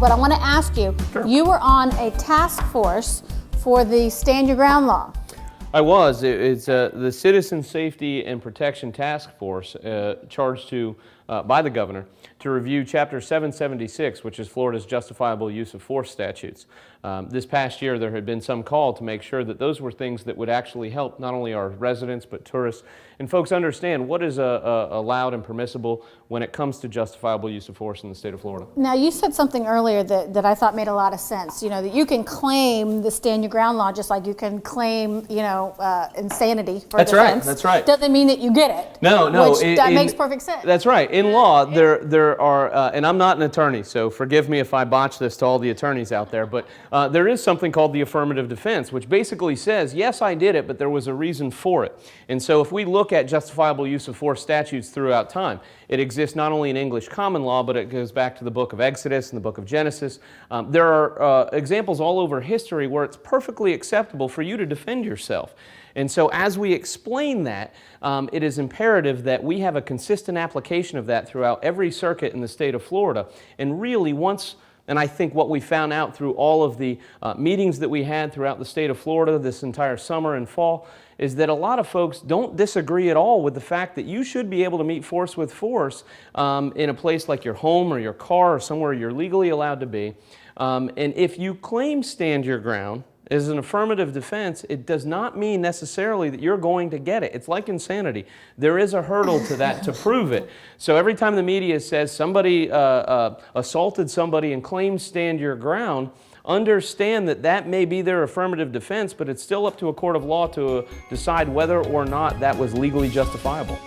but I want to ask you, you were on a task force for the Stand Your Ground law. I was. It's the Citizen Safety and Protection Task Force charged by the governor to review Chapter 776, which is Florida's justifiable use of force statutes. This past year there had been some call to make sure that those were things that would actually help not only our residents but tourists and folks understand what is allowed and permissible when it comes to justifiable use of force in the state of Florida. Now, you said something earlier that I thought made a lot of sense, you know, that you can claim the Stand Your Ground law just like you can claim, you know, insanity for That's defense. right, that's right. Doesn't mean that you get it. No. That makes perfect sense. That's right. In law, there are, and I'm not an attorney, so forgive me if I botch this to all the attorneys out there, but there is something called the affirmative defense, which basically says, yes, I did it, but there was a reason for it. And so if we look at justifiable use of force statutes throughout time, it exists not only in English common law, but it goes back to the book of Exodus and the book of Genesis. There are examples all over history where it's perfectly acceptable for you to defend yourself. And so as we explain that, it is imperative that we have a consistent application of that throughout every circuit in the state of Florida. And really and I think what we found out through all of the meetings that we had throughout the state of Florida this entire summer and fall is that a lot of folks don't disagree at all with the fact that you should be able to meet force with force in a place like your home or your car or somewhere you're legally allowed to be. And if you claim Stand Your Ground as an affirmative defense, it does not mean necessarily that you're going to get it. It's like insanity. There is a hurdle to that to prove it. So every time the media says somebody assaulted somebody and claims Stand Your Ground, understand that that may be their affirmative defense, but it's still up to a court of law to decide whether or not that was legally justifiable.